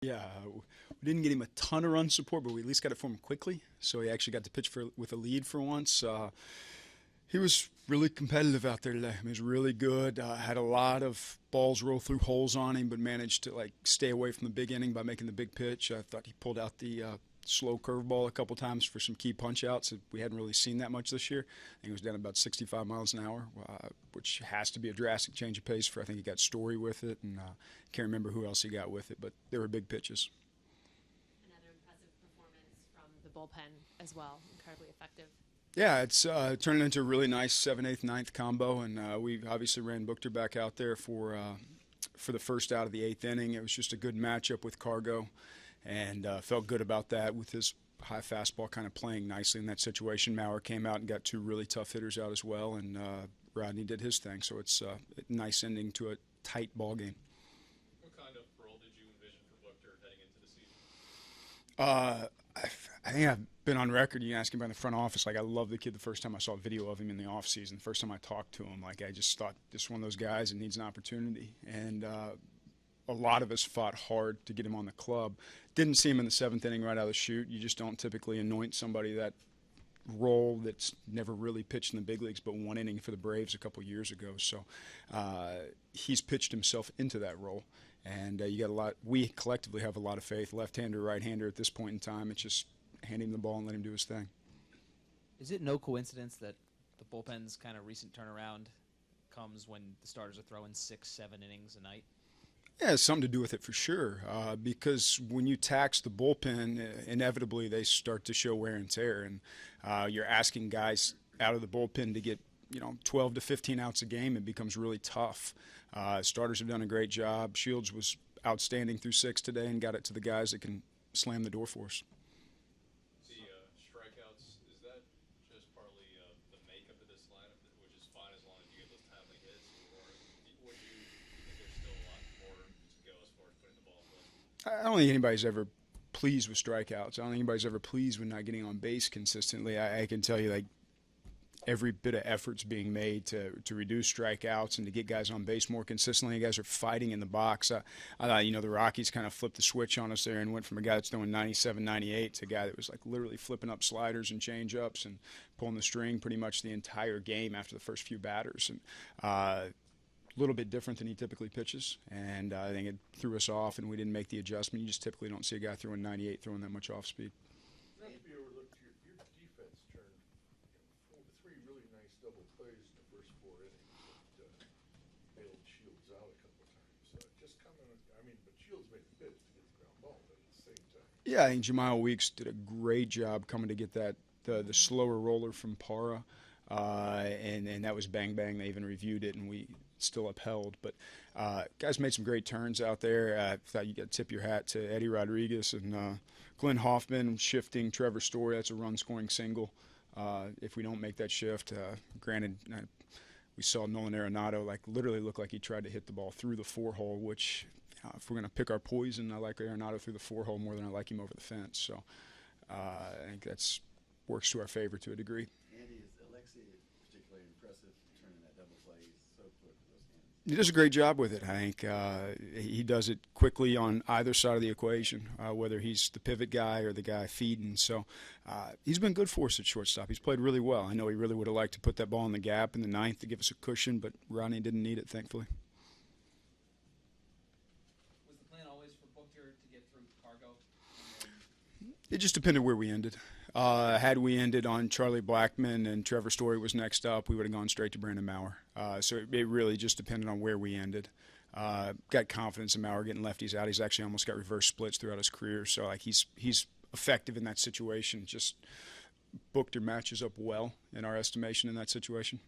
Yeah, we didn't get him a ton of run support, but we at least got it for him quickly. So he actually got to pitch with a lead for once. He was really competitive out there today. He was really good. Had a lot of balls roll through holes on him, but managed to stay away from the big inning by making the big pitch. I thought he pulled out the slow curveball a couple times for some key punch outs that we hadn't really seen that much this year. I think he was down about 65 miles an hour, which has to be a drastic change of pace for. I think he got Story with it, and can't remember who else he got with it, but they were big pitches. Another impressive performance from the bullpen as well. Incredibly effective. Yeah, it's turning into a really nice 7th, 8th, 9th combo, and we obviously ran Buchter back out there for the first out of the 8th inning. It was just a good matchup with Cargo, and felt good about that with his high fastball kind of playing nicely in that situation. Maurer came out and got two really tough hitters out as well, and Rodney did his thing. So it's a nice ending to a tight ball game. What kind of role did you envision for Buchter heading into the season? I think I've been on record. You can ask him about the front office. I love the kid. The first time I saw a video of him in the off season, the first time I talked to him, I just thought this is one of those guys that needs an opportunity. And a lot of us fought hard to get him on the club. Didn't see him in the 7th inning right out of the chute. You just don't typically anoint somebody that role that's never really pitched in the big leagues but one inning for the Braves a couple years ago. So he's pitched himself into that role. And you got a lot. We collectively have a lot of faith. Left-hander, right-hander at this point in time. It's just hand him the ball and let him do his thing. Is it no coincidence that the bullpen's kind of recent turnaround comes when the starters are throwing 6, 7 innings a night? Yeah, it's something to do with it for sure. Because when you tax the bullpen, inevitably they start to show wear and tear, and you're asking guys out of the bullpen to get 12 to 15 outs a game. It becomes really tough. Starters have done a great job. Shields was outstanding through 6 today and got it to the guys that can slam the door for us. Strikeouts, is that just partly the makeup of this lineup, which is fine as long as you get those timely hits, or would you think there's still a lot more to go as far as putting the ball in play? I don't think anybody's ever pleased with strikeouts. I don't think anybody's ever pleased with not getting on base consistently. I can tell you, every bit of effort's being made to reduce strikeouts and to get guys on base more consistently. You guys are fighting in the box. I thought, the Rockies kind of flipped the switch on us there and went from a guy that's throwing 97, 98 to a guy that was literally flipping up sliders and change-ups and pulling the string pretty much the entire game after the first few batters. And a little bit different than he typically pitches, and I think it threw us off, and we didn't make the adjustment. You just typically don't see a guy throwing 98 throwing that much off speed. Not to be overlooked, your defense turned 3 really nice double plays in the first 4 innings that bailed Shields out a couple of times. Just comment, but Shields made the pitch to get the ground ball, but at the same time. Yeah, I think Jemile Weeks did a great job coming to get the slower roller from Parra, and that was bang bang. They even reviewed it, and we still upheld. But guys made some great turns out there. I thought you got to tip your hat to Eddie Rodriguez and Glenn Hoffman shifting Trevor Story. That's a run-scoring single. If we don't make that shift, granted, we saw Nolan Arenado literally look like he tried to hit the ball through the 4-hole, which if we're going to pick our poison, I like Arenado through the 4-hole more than I like him over the fence. So I think that's works to our favor to a degree. Andy, is Alexei particularly impressive turning that double play? He's so quick with those hands. He does a great job with it. I think he does it quickly on either side of the equation, whether he's the pivot guy or the guy feeding. So he's been good for us at shortstop. He's played really well. I know he really would have liked to put that ball in the gap in the 9th to give us a cushion, but Rodney didn't need it, thankfully. Was the plan always for Buchter to get through Cargo? It just depended where we ended. Had we ended on Charlie Blackmon and Trevor Story was next up, we would have gone straight to Brandon Maurer. So it really just depended on where we ended. Got confidence in Maurer getting lefties out. He's actually almost got reverse splits throughout his career. So he's effective in that situation. Just Buchter matches up well in our estimation in that situation.